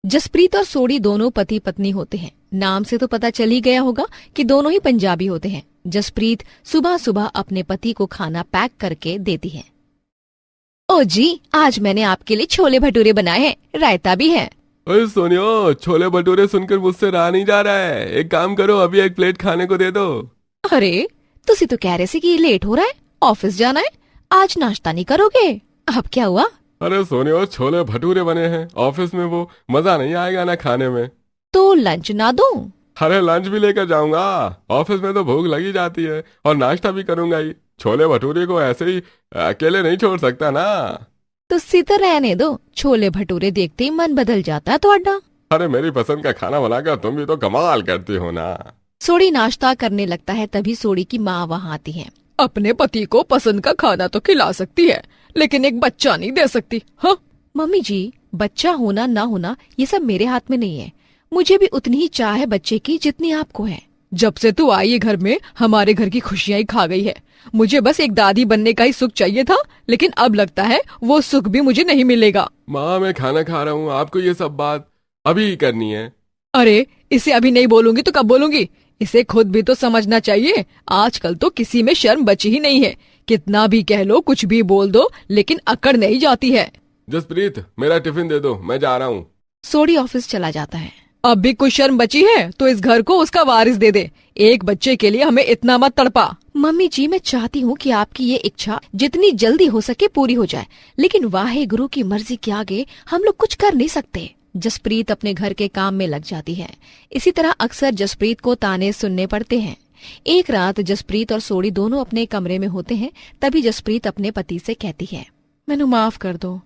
जसप्रीत और सोडी दोनों पति पत्नी होते हैं। नाम से तो पता चल ही गया होगा कि दोनों ही पंजाबी होते हैं। जसप्रीत सुबह सुबह अपने पति को खाना पैक करके देती है। ओ जी, आज मैंने आपके लिए छोले भटूरे बनाए हैं, रायता भी है। अरे सोनियो, छोले भटूरे सुनकर मुझसे रहा नहीं जा रहा है। एक काम करो, अभी एक प्लेट खाने को दे दो। अरे तुसी तो कह रहे थे कि लेट हो रहा है, ऑफिस जाना है, आज नाश्ता नहीं करोगे? अब क्या हुआ? अरे सोनियो, छोले भटूरे बने हैं, ऑफिस में वो मजा नहीं आएगा ना खाने में। तो लंच ना दूं? अरे लंच भी लेकर जाऊंगा, ऑफिस में तो भूख लगी जाती है, और नाश्ता भी करूंगा ही। छोले भटूरे को ऐसे ही अकेले नहीं छोड़ सकता ना। तो सीधा रहने दो, छोले भटूरे देखते ही मन बदल जाता है ਤੁਹਾਡਾ। अरे मेरी पसंद का खाना बनाकर तुम भी तो कमाल करती हो ना। सोडी नाश्ता करने लगता है, तभी सोडी की माँ वहाँ आती है। अपने पति को पसंद का खाना तो खिला सकती है, लेकिन एक बच्चा नहीं दे सकती। हाँ मम्मी जी, बच्चा होना ना होना ये सब मेरे हाथ में नहीं है। मुझे भी उतनी ही चाह है बच्चे की जितनी आपको है। जब से तू आई है घर में, हमारे घर की खुशियाँ ही खा गई है। मुझे बस एक दादी बनने का ही सुख चाहिए था, लेकिन अब लगता है वो सुख भी मुझे नहीं मिलेगा। माँ, मैं खाना खा रहा हूँ, आपको ये सब बात अभी ही करनी है? अरे इसे अभी नहीं बोलूंगी तो कब बोलूंगी? इसे खुद भी तो समझना चाहिए। आजकल तो किसी में शर्म बची ही नहीं है। कितना भी कह लो, कुछ भी बोल दो, लेकिन अकड़ नहीं जाती है। जसप्रीत, मेरा टिफिन दे दो, मैं जा रहा हूँ। सोडी ऑफिस चला जाता है। अब भी कुछ शर्म बची है तो इस घर को उसका वारिस दे दे। एक बच्चे के लिए हमें इतना मत तड़पा। मम्मी जी, मैं चाहती हूँ कि आपकी ये इच्छा जितनी जल्दी हो सके पूरी हो जाए, लेकिन वाहे गुरु की मर्जी के आगे हम लोग कुछ कर नहीं सकते। जसप्रीत अपने घर के काम में लग जाती है। इसी तरह अक्सर जसप्रीत को ताने सुनने पड़ते हैं। एक रात जसप्रीत और सोडी दोनों अपने कमरे में होते हैं। तभी जसप्रीत अपने पति से कहती है, मैनू माफ कर दो,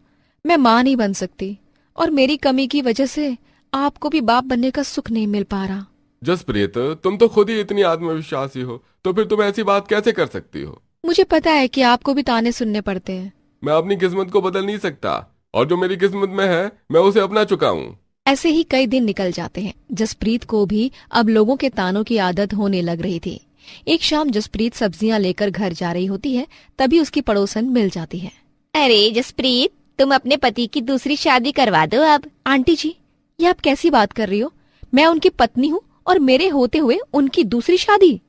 मैं माँ नहीं बन सकती, और मेरी कमी की वजह से आपको भी बाप बनने का सुख नहीं मिल पा रहा। जसप्रीत, तुम तो खुद ही इतनी आत्मविश्वासी हो, तो फिर तुम ऐसी बात कैसे कर सकती हो? मुझे पता है कि आपको भी ताने सुनने पड़ते हैं। मैं अपनी किस्मत को बदल नहीं सकता, और जो मेरी किस्मत में है मैं उसे अपना चुका हूँ। ऐसे ही कई दिन निकल जाते हैं। जसप्रीत को भी अब लोगों के तानों की आदत होने लग रही थी। एक शाम जसप्रीत सब्जियां लेकर घर जा रही होती है, तभी उसकी पड़ोसन मिल जाती है। अरे जसप्रीत, तुम अपने पति की दूसरी शादी करवा दो अब। आंटी जी, ये आप कैसी बात कर रही हो? मैं उनकी पत्नी हूँ, और मेरे होते हुए उनकी दूसरी शादी?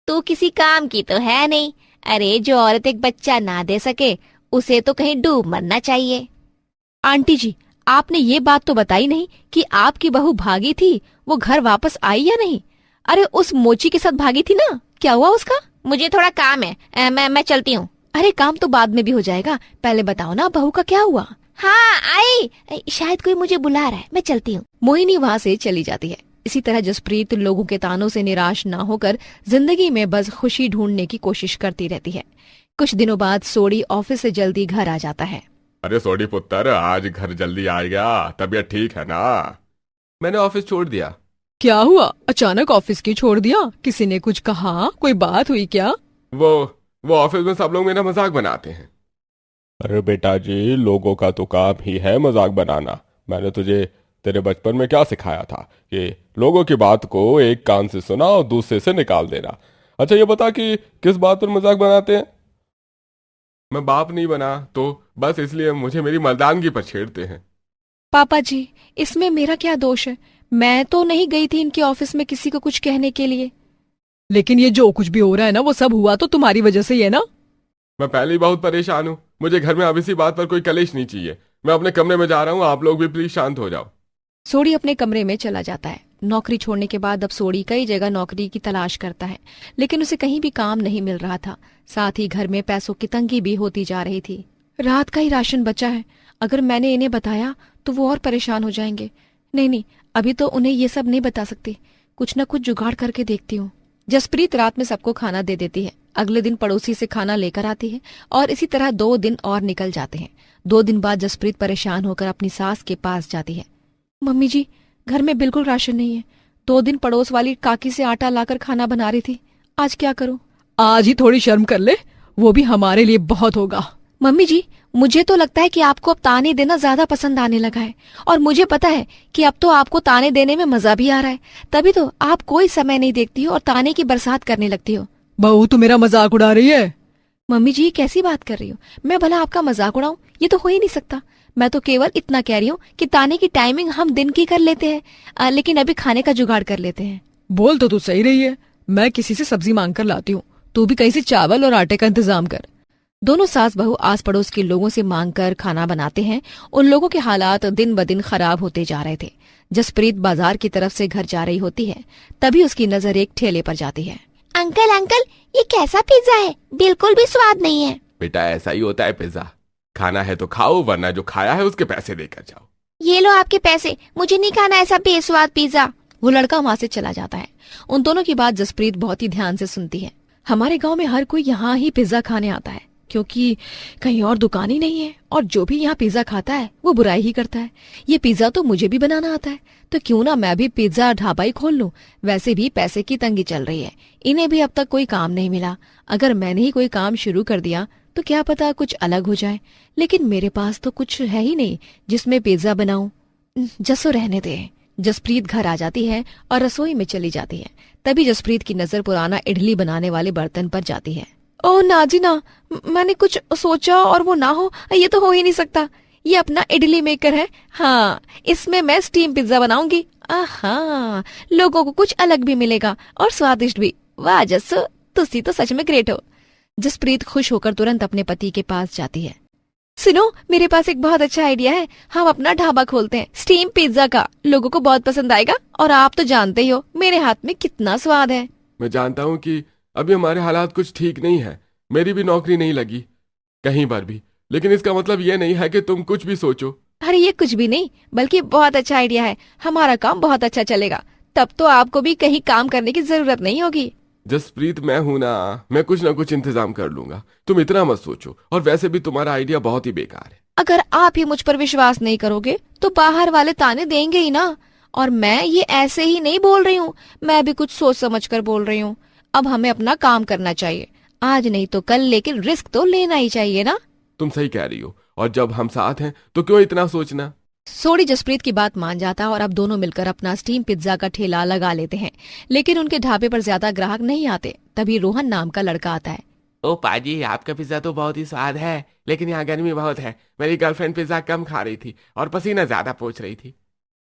तो किसी काम की तो है नहीं। अरे जो औरत एक बच्चा ना दे सके, उसे तो कहीं डूब मरना चाहिए। आंटी जी, आपने ये बात तो बताई नहीं कि आपकी बहू भागी थी, वो घर वापस आई या नहीं? अरे उस मोची के साथ भागी थी ना, क्या हुआ उसका? मुझे थोड़ा काम है, मैं चलती हूँ। अरे काम तो बाद में भी हो जाएगा, पहले बताओ ना बहू का क्या हुआ? हाँ आई, शायद कोई मुझे बुला रहा है, मैं चलती हूँ। मोहिनी वहाँ से चली जाती है। इसी तरह जसप्रीत लोगों के तानों से निराश ना होकर जिंदगी में बस खुशी ढूंढने की कोशिश करती रहती है। कुछ दिनों बाद सोडी ऑफिस से जल्दी घर आ जाता है। अरे सोडी पुत्र, आज घर जल्दी आएगा, तबीयत ठीक है ना? मैंने ऑफिस छोड़ दिया। क्या हुआ, अचानक ऑफिस क्यों छोड़ दिया? किसी ने कुछ कहा, कोई बात हुई क्या? वो ऑफिस में सब लोग मेरा मजाक बनाते हैं। अरे बेटा जी, लोगों का तो काम ही है मजाक बनाना। मैंने तुझे तेरे बचपन में क्या सिखाया था कि लोगों की बात को एक कान से सुना और दूसरे से निकाल देना। अच्छा ये बता कि किस बात पर मजाक बनाते हैं? मैं बाप नहीं बना तो बस इसलिए मुझे मेरी मर्दानगी पर छेड़ते हैं। पापा जी, इसमें मेरा क्या दोष है? मैं तो नहीं गई थी इनके ऑफिस में किसी को कुछ कहने के लिए। लेकिन ये जो कुछ भी हो रहा है ना, वो सब हुआ तो तुम्हारी वजह से ही है ना? मैं पहले ही बहुत परेशान हूँ, मुझे घर में अब इसी बात पर कोई कलेश नहीं चाहिए। मैं अपने कमरे में जा रहा हूँ, आप लोग भी प्लीज शांत हो जाओ। सोडी अपने कमरे में चला जाता है। नौकरी छोड़ने के बाद अब सोडी कई जगह नौकरी की तलाश करता है, लेकिन उसे कहीं भी काम नहीं मिल रहा था। साथ ही घर में पैसों की तंगी भी होती जा रही थी। रात का ही राशन बचा है, अगर मैंने इन्हें बताया तो वो और परेशान हो जाएंगे। नहीं, अभी तो उन्हें ये सब नहीं बता सकती, कुछ न कुछ जुगाड़ करके देखती हूँ। जसप्रीत रात में सबको खाना दे देती है। अगले दिन पड़ोसी से खाना लेकर आती है, और इसी तरह 2 दिन और निकल जाते हैं। 2 दिन बाद जसप्रीत परेशान होकर अपनी सास के पास जाती है। मम्मी जी, घर में बिल्कुल राशन नहीं है। 2 दिन पड़ोस वाली काकी से आटा लाकर खाना बना रही थी, आज क्या करूं? आज ही थोड़ी शर्म कर ले, वो भी हमारे लिए बहुत होगा। मम्मी जी, मुझे तो लगता है कि आपको अब ताने देना ज्यादा पसंद आने लगा है, और मुझे पता है कि अब तो आपको ताने देने में मजा भी आ रहा है। तभी तो आप कोई समय नहीं देखती हो और ताने की बरसात करने लगती हो। बहू, तू मेरा मजाक उड़ा रही है? मम्मी जी, कैसी बात कर रही हो? मैं भला आपका मजाक उड़ाऊं? ये तो हो ही नहीं सकता। मैं तो केवल इतना कह रही हूँ कि ताने की टाइमिंग हम दिन की कर लेते हैं, लेकिन अभी खाने का जुगाड़ कर लेते हैं। बोल तो तू सही रही है, मैं किसी से सब्जी मांग कर लाती हूँ, तू भी कहीं से चावल और आटे का इंतजाम कर। दोनों सास बहू आस पड़ोस के लोगों से मांग कर खाना बनाते हैं। उन लोगों के हालात दिन ब दिन खराब होते जा रहे थे। जसप्रीत बाजार की तरफ से घर जा रही होती है, तभी उसकी नजर एक ठेले पर जाती है। अंकल अंकल, ये कैसा पिज्जा है, बिल्कुल भी स्वाद नहीं है। बेटा ऐसा ही होता है पिज्जा, खाना है तो खाओ वरना जो खाया है उसके पैसे देकर जाओ। ये लो आपके पैसे, मुझे नहीं खाना ऐसा बेस्वाद पिज्जा। वो लड़का वहाँ से चला जाता है। उन दोनों की बात जसप्रीत बहुत ही ध्यान से सुनती है। हमारे गांव में हर कोई यहाँ ही पिज्जा खाने आता है, क्योंकि कहीं और दुकान ही नहीं है, और जो भी यहाँ पिज्जा खाता है वो बुराई ही करता है। ये पिज्जा तो मुझे भी बनाना आता है, तो क्यों ना मैं भी पिज्जा ढाबा ही खोल लूं। वैसे भी पैसे की तंगी चल रही है, इन्हें भी अब तक कोई काम नहीं मिला। अगर मैंने ही कोई काम शुरू कर दिया तो क्या पता कुछ अलग हो जाए, लेकिन मेरे पास तो कुछ है ही नहीं जिसमें पिज्जा बनाऊं। जसो रहने दे। जसप्रीत घर आ जाती है और रसोई में चली जाती है। तभी जसप्रीत की नजर पुराना इडली बनाने वाले बर्तन पर जाती है। ओह ना जी ना, मैंने कुछ सोचा और वो ना हो, ये तो हो ही नहीं सकता। ये अपना इडली मेकर है, हाँ, इसमें मैं स्टीम पिज्जा बनाऊंगी। आहा, लोगों को कुछ अलग भी मिलेगा और स्वादिष्ट भी। वाह जस्सू, तुसी तो सच में ग्रेट हो। जसप्रीत खुश होकर तुरंत अपने पति के पास जाती है। सुनो, मेरे पास एक बहुत अच्छा आइडिया है, हम अपना ढाबा खोलते हैं स्टीम पिज्जा का, लोगों को बहुत पसंद आएगा, और आप तो जानते ही हो मेरे हाथ में कितना स्वाद है। मैं जानता हूँ कि अभी हमारे हालात कुछ ठीक नहीं है, मेरी भी नौकरी नहीं लगी कहीं पर भी, लेकिन इसका मतलब ये नहीं है कि तुम कुछ भी सोचो। अरे ये कुछ भी नहीं, बल्कि बहुत अच्छा आइडिया है, हमारा काम बहुत अच्छा चलेगा, तब तो आपको भी कहीं काम करने की जरूरत नहीं होगी। जसप्रीत मैं हूं ना, मैं कुछ ना कुछ इंतजाम कर लूंगा, तुम इतना मत सोचो, और वैसे भी तुम्हारा आइडिया बहुत ही बेकार है। अगर आप ही मुझ पर विश्वास नहीं करोगे तो बाहर वाले ताने देंगे ही ना, और मैं ये ऐसे ही नहीं बोल रही हूँ, मैं भी कुछ सोच समझ कर बोल रही हूँ। अब हमें अपना काम करना चाहिए, आज नहीं तो कल, लेकिन रिस्क तो लेना ही चाहिए ना। तुम सही कह रही हो, और जब हम साथ हैं तो क्यों इतना सोचना। सोडी जसप्रीत की बात मान जाता है और अब दोनों मिलकर अपना स्टीम पिज्जा का ठेला लगा लेते हैं, लेकिन उनके ढाबे पर ज्यादा ग्राहक नहीं आते। तभी रोहन नाम का लड़का आता है। ओ पाजी, आपका पिज्जा तो बहुत ही स्वाद है, लेकिन यहाँ गर्मी बहुत है, मेरी गर्लफ्रेंड पिज्जा कम खा रही थी और पसीना ज्यादा पोंछ रही थी।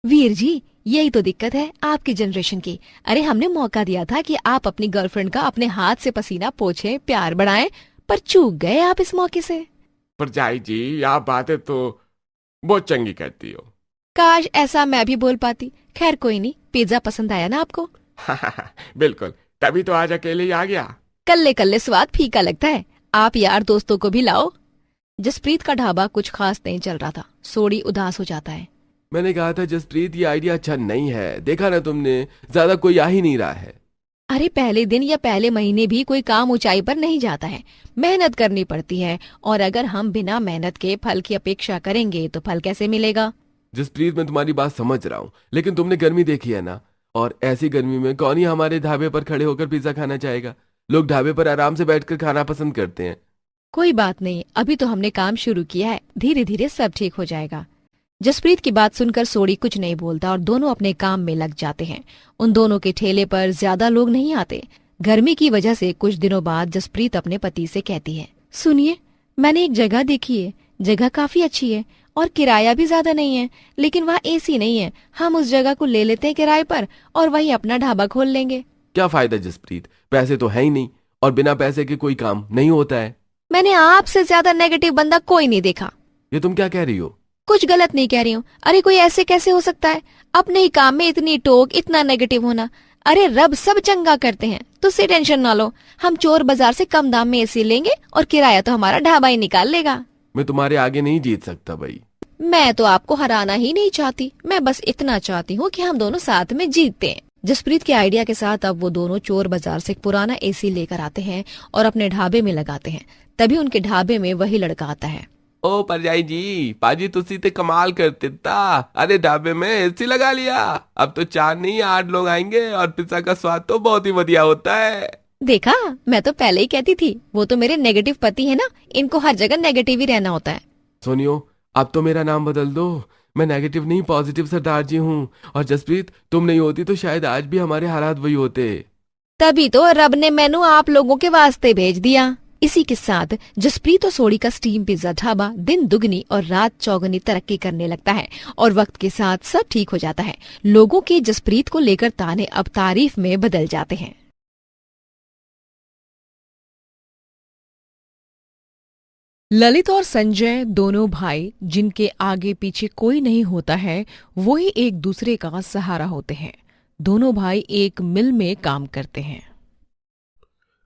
वीर जी, यही तो दिक्कत है आपकी जनरेशन की। अरे हमने मौका दिया था कि आप अपनी गर्लफ्रेंड का अपने हाथ से पसीना पोंछें, प्यार बढ़ाएं, पर चूक गए आप इस मौके से। पर जाई जी, आप बातें तो बहुत चंगी करती हो। काश ऐसा मैं भी बोल पाती। खैर कोई नहीं, पिज्जा पसंद आया ना आपको? बिल्कुल, तभी तो आज अकेले ही आ गया। कल्ले कल्ले स्वाद फीका लगता है, आप यार दोस्तों को भी लाओ। जसप्रीत का ढाबा कुछ खास नहीं चल रहा था। सोडी उदास हो जाता है। मैंने कहा था जसप्रीत, ये आइडिया अच्छा नहीं है, देखा ना तुमने, ज्यादा कोई आ ही नहीं रहा है। अरे पहले दिन या पहले महीने भी कोई काम ऊंचाई पर नहीं जाता है, मेहनत करनी पड़ती है, और अगर हम बिना मेहनत के फल की अपेक्षा करेंगे तो फल कैसे मिलेगा? जसप्रीत मैं तुम्हारी बात समझ रहा हूँ, लेकिन तुमने गर्मी देखी है ना, और ऐसी गर्मी में कौन ही हमारे ढाबे पर खड़े होकर पिज्जा खाना चाहेगा। लोग ढाबे पर आराम से बैठकर खाना पसंद करते हैं। कोई बात नहीं, अभी तो हमने काम शुरू किया है, धीरे धीरे सब ठीक हो जाएगा। जसप्रीत की बात सुनकर सोडी कुछ नहीं बोलता और दोनों अपने काम में लग जाते हैं। उन दोनों के ठेले पर ज्यादा लोग नहीं आते। गर्मी की वजह से कुछ दिनों बाद जसप्रीत अपने पति से कहती है, सुनिए, मैंने एक जगह देखी है, जगह काफी अच्छी है और किराया भी ज्यादा नहीं है, लेकिन वहाँ एसी नहीं है। हम उस जगह को ले लेते हैं किराए पर और वहीं अपना ढाबा खोल लेंगे। क्या फायदा जसप्रीत, पैसे तो है ही नहीं, और बिना पैसे के कोई काम नहीं होता है। मैंने आपसे ज्यादा नेगेटिव बंदा कोई नहीं देखा। ये तुम क्या कह रही हो? कुछ गलत नहीं कह रही हूँ। अरे कोई ऐसे कैसे हो सकता है, अपने ही काम में इतनी टोक, इतना नेगेटिव होना। अरे रब सब चंगा करते हैं, तो उससे टेंशन ना लो। हम चोर बाजार से कम दाम में एसी लेंगे और किराया तो हमारा ढाबा ही निकाल लेगा। मैं तुम्हारे आगे नहीं जीत सकता भाई। मैं तो आपको हराना ही नहीं चाहती, मैं बस इतना चाहती हूँ कि हम दोनों साथ में जीतते हैं। जसप्रीत के आइडिया के साथ अब वो दोनों चोर बाजार से पुराना एसी लेकर आते हैं और अपने ढाबे में लगाते हैं। तभी उनके ढाबे में वही लड़का आता है। ओ परजाई जी, पाजी तुसी ते कमाल करते ता, अरे ढाबे में एसी लगा लिया, अब तो 4 नहीं 8 लोग आएंगे और पिज्जा का स्वाद तो बहुत ही बढ़िया होता है। देखा, मैं तो पहले ही कहती थी, वो तो मेरे नेगेटिव पति है ना, इनको हर जगह नेगेटिव ही रहना होता है। सोनियो, अब तो मेरा नाम बदल दो, मैं नेगेटिव नहीं पॉजिटिव सरदार जी हूँ, और जसप्रीत तुम नहीं होती तो शायद आज भी हमारे हालात वही होते। तभी तो रब ने मैनू आप लोगों के वास्ते भेज दिया। इसी के साथ जसप्रीत और सोडी का स्टीम पिज्जा ढाबा दिन दुगनी और रात चौगुनी तरक्की करने लगता है और वक्त के साथ सब ठीक हो जाता है। लोगों के जसप्रीत को लेकर ताने अब तारीफ में बदल जाते हैं। ललित और संजय दोनों भाई जिनके आगे पीछे कोई नहीं होता है, वो ही एक दूसरे का सहारा होते हैं। दोनों भाई एक मिल में काम करते हैं।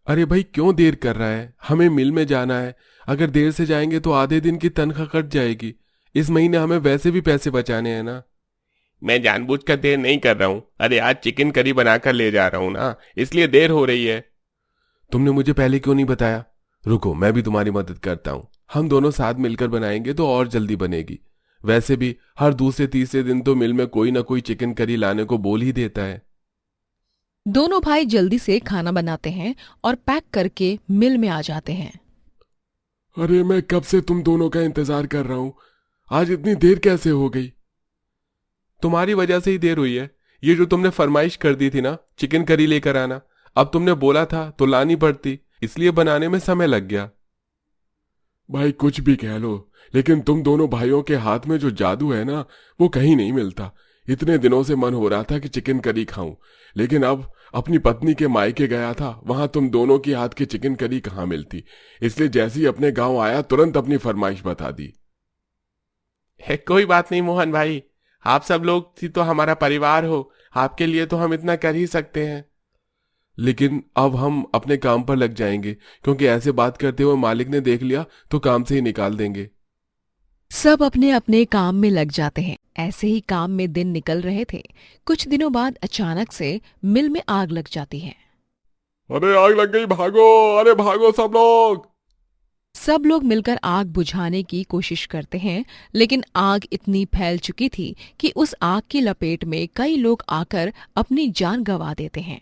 अरे भाई क्यों देर कर रहा है, हमें मिल में जाना है। अगर देर से जाएंगे तो आधे दिन की तनख्वाह कट जाएगी। इस महीने हमें वैसे भी पैसे बचाने हैं ना। मैं जानबूझकर देर नहीं कर रहा हूँ। अरे आज चिकन करी बनाकर ले जा रहा हूँ ना, इसलिए देर हो रही है। तुमने मुझे पहले क्यों नहीं बताया? रुको मैं भी तुम्हारी मदद करता हूँ। हम दोनों साथ मिलकर बनाएंगे तो और जल्दी बनेगी। वैसे भी हर दूसरे तीसरे दिन तो मिल में कोई ना कोई चिकन करी लाने को बोल ही देता है। दोनों भाई जल्दी से खाना बनाते हैं और पैक करके मिल में आ जाते हैं। अरे मैं कब से तुम दोनों का इंतजार कर रहा हूं। आज इतनी देर कैसे हो गई? तुम्हारी वजह से ही देर हुई है। ये जो तुमने फरमाइश कर दी थी ना, चिकन करी लेकर आना, अब तुमने बोला था तो लानी पड़ती, इसलिए बनाने में समय लग गया। भाई कुछ भी कह लो, लेकिन तुम दोनों भाइयों के हाथ में जो जादू है ना, वो कहीं नहीं मिलता। इतने दिनों से मन हो रहा था कि चिकन करी खाऊं, लेकिन अब अपनी पत्नी के मायके गया था, वहां तुम दोनों की हाथ की चिकन करी कहाँ मिलती। इसलिए जैसे ही अपने गांव आया तुरंत अपनी फरमाइश बता दी। कोई बात नहीं मोहन भाई, आप सब लोग थी तो हमारा परिवार हो, आपके लिए तो हम इतना कर ही सकते हैं। लेकिन अब हम अपने काम पर लग जाएंगे, क्योंकि ऐसे बात करते हुए मालिक ने देख लिया तो काम से ही निकाल देंगे। सब अपने अपने काम में लग जाते हैं। ऐसे ही काम में दिन निकल रहे थे। कुछ दिनों बाद अचानक से मिल में आग लग जाती है। अरे आग लग गई, भागो, अरे भागो सब लोग। सब लोग मिलकर आग बुझाने की कोशिश करते हैं, लेकिन आग इतनी फैल चुकी थी कि उस आग की लपेट में कई लोग आकर अपनी जान गंवा देते हैं।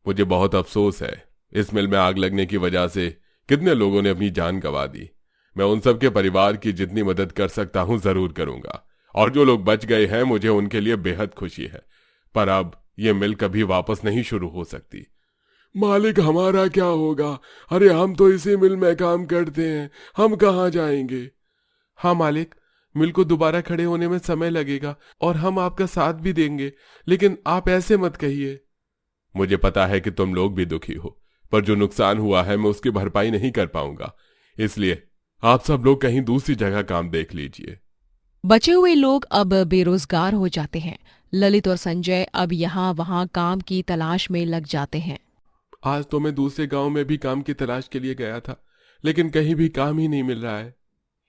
मुझे बहुत अफसोस है, इस मिल में आग लगने की वजह से कितने लोगों ने अपनी जान गंवा दी। मैं उन सब के परिवार की जितनी मदद कर सकता हूं जरूर करूंगा, और जो लोग बच गए हैं मुझे उनके लिए बेहद खुशी है। पर अब ये मिल कभी वापस नहीं शुरू हो सकती। मालिक हमारा क्या होगा? अरे हम तो इसी मिल में काम करते हैं, हम कहाँ जाएंगे? हाँ मालिक, मिल को दोबारा खड़े होने में समय लगेगा और हम आपका साथ भी देंगे, लेकिन आप ऐसे मत कहिए। मुझे पता है कि तुम लोग भी दुखी हो, पर जो नुकसान हुआ है मैं उसकी भरपाई नहीं कर पाऊंगा, इसलिए आप सब लोग कहीं दूसरी जगह काम देख लीजिए। बचे हुए लोग अब बेरोजगार हो जाते हैं। ललित और संजय अब यहाँ वहाँ काम की तलाश में लग जाते हैं। आज तो मैं दूसरे गांव में भी काम की तलाश के लिए गया था, लेकिन कहीं भी काम ही नहीं मिल रहा है।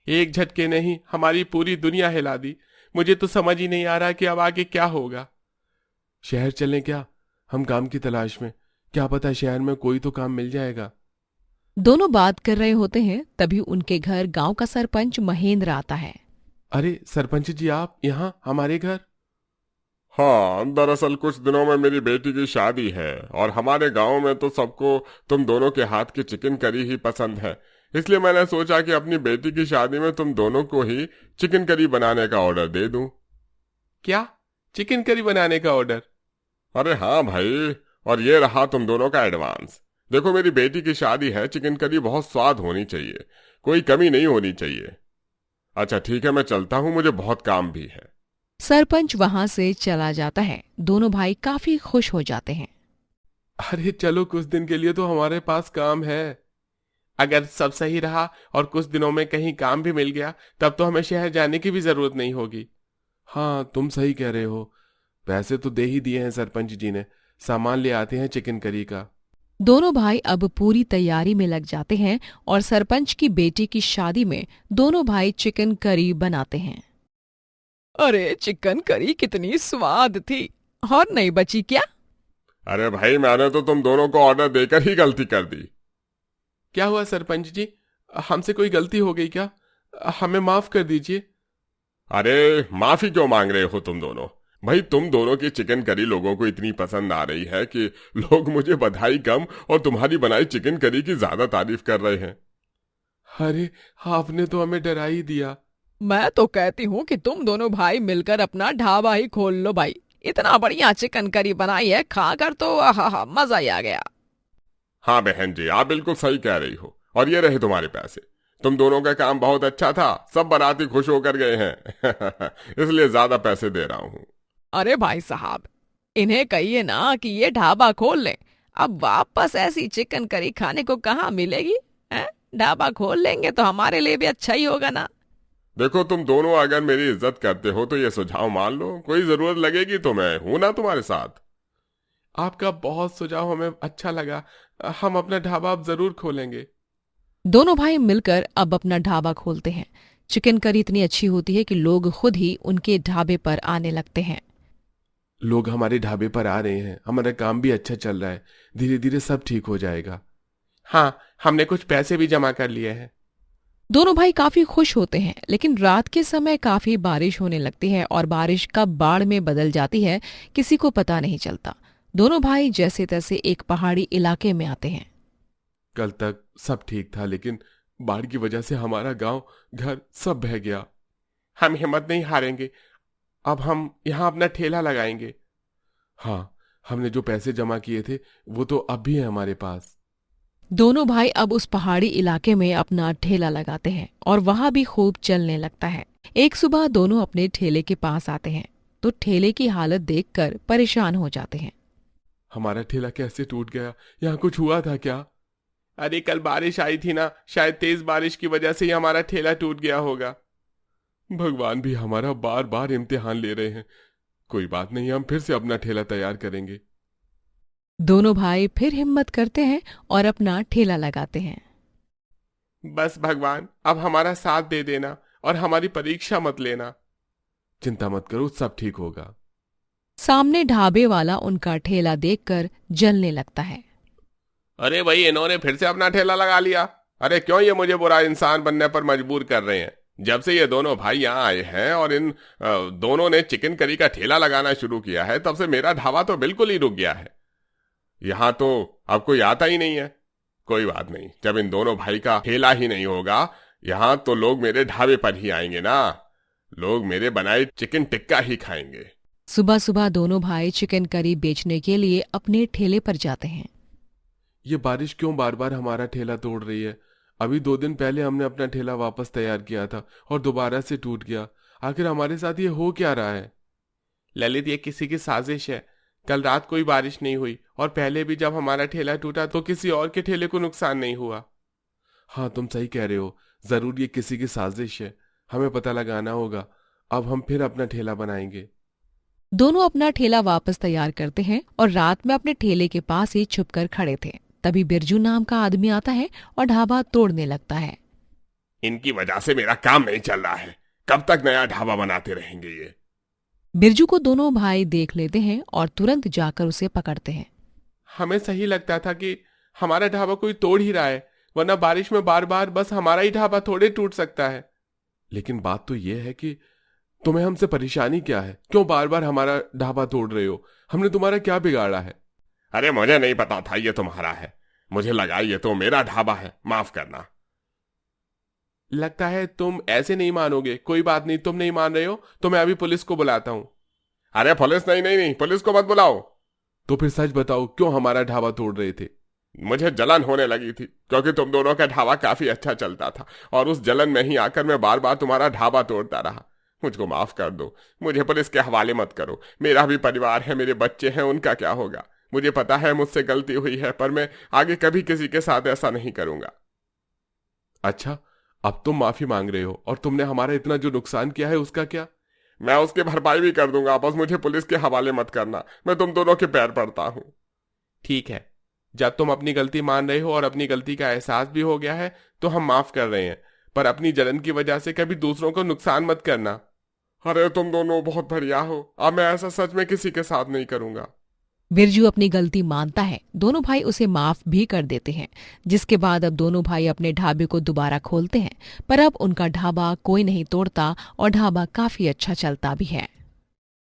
एक झटके ने ही हमारी पूरी दुनिया हिला दी। मुझे तो समझ ही नहीं आ रहा कि अब आगे क्या होगा। शहर चलें क्या, हम काम की तलाश में? क्या पता शहर में कोई तो काम मिल जाएगा। दोनों बात कर रहे होते हैं, तभी उनके घर गांव का सरपंच महेंद्र आता है। अरे सरपंच जी, आप यहाँ हमारे घर? हाँ, दरअसल कुछ दिनों में मेरी बेटी की शादी है और हमारे गांव में तो सबको तुम दोनों के हाथ की चिकन करी ही पसंद है, इसलिए मैंने सोचा कि अपनी बेटी की शादी में तुम दोनों को ही चिकन करी बनाने का ऑर्डर दे दूं। क्या, चिकन करी बनाने का ऑर्डर? अरे हाँ भाई, और ये रहा तुम दोनों का एडवांस। देखो मेरी बेटी की शादी है, चिकन करी बहुत स्वाद होनी चाहिए, कोई कमी नहीं होनी चाहिए। अच्छा ठीक है, मैं चलता हूँ, मुझे बहुत काम भी है। सरपंच वहां से चला जाता है। दोनों भाई काफी खुश हो जाते हैं। अरे चलो, कुछ दिन के लिए तो हमारे पास काम है। अगर सब सही रहा और कुछ दिनों में कहीं काम भी मिल गया, तब तो हमें शहर जाने की भी जरूरत नहीं होगी। हाँ तुम सही कह रहे हो। पैसे तो दे ही दिए हैं सरपंच जी ने, सामान ले आते हैं चिकन करी का। दोनों भाई अब पूरी तैयारी में लग जाते हैं और सरपंच की बेटी की शादी में दोनों भाई चिकन करी बनाते हैं। अरे चिकन करी कितनी स्वाद थी, और नहीं बची क्या? अरे भाई, मैंने तो तुम दोनों को ऑर्डर देकर ही गलती कर दी। क्या हुआ सरपंच जी, हमसे कोई गलती हो गई क्या? हमें माफ कर दीजिए। अरे माफी क्यों मांग रहे हो तुम दोनों? भाई तुम दोनों की चिकन करी लोगों को इतनी पसंद आ रही है कि लोग मुझे बधाई कम और तुम्हारी बनाई चिकन करी की ज्यादा तारीफ कर रहे हैं। अरे आपने तो हमें डरा ही दिया। मैं तो कहती हूँ कि तुम दोनों भाई मिलकर अपना ढाबा ही खोल लो भाई। इतना बढ़िया चिकन करी बनाई है, खाकर तो आहा मजा ही आ गया। हाँ बहन जी, आप बिल्कुल सही कह रही हो। और ये रहे तुम्हारे पैसे। तुम दोनों का काम बहुत अच्छा था, सब बाराती खुश होकर गए हैं। इसलिए ज्यादा पैसे दे रहा हूँ। अरे भाई साहब, इन्हें कहिए ना कि ये ढाबा खोल लें। अब वापस ऐसी चिकन करी खाने को कहाँ मिलेगी? हैं? ढाबा खोल लेंगे तो हमारे लिए भी अच्छा ही होगा ना। देखो, तुम दोनों अगर मेरी इज्जत करते हो तो ये सुझाव मान लो। कोई जरूरत लगेगी तो मैं हूं ना तुम्हारे साथ। आपका बहुत सुझाव हमें अच्छा लगा। हम अपना ढाबा अब जरूर खोलेंगे। दोनों भाई मिलकर अब अपना ढाबा खोलते हैं। चिकन करी इतनी अच्छी होती है कि लोग खुद ही उनके ढाबे पर आने लगते हैं। लोग हमारे ढाबे पर आ रहे हैं, हमारा काम भी अच्छा चल रहा है। धीरे धीरे सब ठीक हो जाएगा। हाँ, हमने कुछ पैसे भी जमा कर लिए हैं। दोनों भाई काफी खुश होते हैं, लेकिन रात के समय काफी बारिश होने लगती है और बारिश कब बाढ़ में बदल जाती है किसी को पता नहीं चलता। दोनों भाई जैसे तैसे एक पहाड़ी इलाके में आते हैं। कल तक सब ठीक था, लेकिन बाढ़ की वजह से हमारा गांव, घर सब बह गया। हम हिम्मत नहीं हारेंगे। अब हम यहाँ अपना ठेला लगाएंगे। हाँ, हमने जो पैसे जमा किए थे वो तो अब भी है हमारे पास। दोनों भाई अब उस पहाड़ी इलाके में अपना ठेला लगाते हैं और वहां भी खूब चलने लगता है। एक सुबह दोनों अपने ठेले के पास आते हैं तो ठेले की हालत देखकर परेशान हो जाते हैं। हमारा ठेला कैसे टूट गया? यहाँ कुछ हुआ था क्या? अरे कल बारिश आई थी ना, शायद तेज बारिश की वजह से ही हमारा ठेला टूट गया होगा। भगवान भी हमारा बार बार इम्तिहान ले रहे हैं। कोई बात नहीं, हम फिर से अपना ठेला तैयार करेंगे। दोनों भाई फिर हिम्मत करते हैं और अपना ठेला लगाते हैं। बस भगवान, अब हमारा साथ दे देना और हमारी परीक्षा मत लेना। चिंता मत करो, सब ठीक होगा। सामने ढाबे वाला उनका ठेला देखकर जलने लगता है। अरे भाई, इन्होंने फिर से अपना ठेला लगा लिया। अरे क्यों ये मुझे बुरा इंसान बनने पर मजबूर कर रहे हैं? जब से ये दोनों भाई यहाँ आए हैं और इन दोनों ने चिकन करी का ठेला लगाना शुरू किया है, तब से मेरा ढाबा तो बिल्कुल ही रुक गया है। यहाँ तो अब कोई आता ही नहीं है। कोई बात नहीं, जब इन दोनों भाई का ठेला ही नहीं होगा यहाँ, तो लोग मेरे ढाबे पर ही आएंगे ना। लोग मेरे बनाए चिकन टिक्का ही खाएंगे। सुबह सुबह दोनों भाई चिकन करी बेचने के लिए अपने ठेले पर जाते हैं। ये बारिश क्यों बार बार हमारा ठेला तोड़ रही है? अभी 2 दिन पहले हमने अपना ठेला वापस तैयार किया था और दोबारा से टूट गया। आखिर हमारे साथ ये हो क्या रहा है? ललित, ये किसी की साजिश है। कल रात कोई बारिश नहीं हुई और पहले भी जब हमारा ठेला टूटा तो किसी और के ठेले को नुकसान नहीं हुआ। हाँ, तुम सही कह रहे हो। जरूर ये किसी की साजिश है। हमें पता लगाना होगा। अब हम फिर अपना ठेला बनाएंगे। दोनों अपना ठेला वापस तैयार करते हैं और रात में अपने ठेले के पास ही छुपकर खड़े थे। तभी बिरजू नाम का आदमी आता है और ढाबा तोड़ने लगता है। इनकी वजह से मेरा काम नहीं चल रहा है। कब तक नया ढाबा बनाते रहेंगे ये? बिरजू को दोनों भाई देख लेते हैं और तुरंत जाकर उसे पकड़ते हैं। हमें सही लगता था कि हमारा ढाबा कोई तोड़ ही रहा है, वरना बारिश में बार बार बस हमारा ही ढाबा थोड़े टूट सकता है। लेकिन बात तो यह है कि तुम्हें हमसे परेशानी क्या है? क्यों बार बार हमारा ढाबा तोड़ रहे हो? हमने तुम्हारा क्या बिगाड़ा है? अरे मुझे नहीं पता था ये तुम्हारा है। मुझे लगा ये तो मेरा ढाबा है। माफ करना। लगता है तुम ऐसे नहीं मानोगे। कोई बात नहीं, तुम नहीं मान रहे हो तो मैं अभी पुलिस को बुलाता हूं। अरे पुलिस नहीं, पुलिस को मत बुलाओ। तो फिर सच बताओ, क्यों हमारा ढाबा तोड़ रहे थे? मुझे जलन होने लगी थी, क्योंकि तुम दोनों का ढाबा काफी अच्छा चलता था और उस जलन में ही आकर मैं बार बार तुम्हारा ढाबा तोड़ता रहा। मुझको माफ कर दो। मुझे पुलिस के हवाले मत करो। मेरा भी परिवार है, मेरे बच्चे हैं, उनका क्या होगा? मुझे पता है मुझसे गलती हुई है, पर मैं आगे कभी किसी के साथ ऐसा नहीं करूंगा। अच्छा, अब तुम माफी मांग रहे हो और तुमने हमारा इतना जो नुकसान किया है उसका क्या? मैं उसकी भरपाई भी कर दूंगा, बस मुझे पुलिस के हवाले मत करना। मैं तुम दोनों के पैर पड़ता हूं। ठीक है, जब तुम अपनी गलती मान रहे हो और अपनी गलती का एहसास भी हो गया है तो हम माफ कर रहे हैं, पर अपनी जलन की वजह से कभी दूसरों को नुकसान मत करना। अरे तुम दोनों बहुत बढ़िया हो। अब मैं ऐसा सच में किसी के साथ नहीं करूंगा। बिरजू अपनी गलती मानता है। दोनों भाई उसे माफ भी कर देते हैं, जिसके बाद अब दोनों भाई अपने ढाबे को दोबारा खोलते हैं। पर अब उनका ढाबा कोई नहीं तोड़ता और ढाबा काफी अच्छा चलता भी है।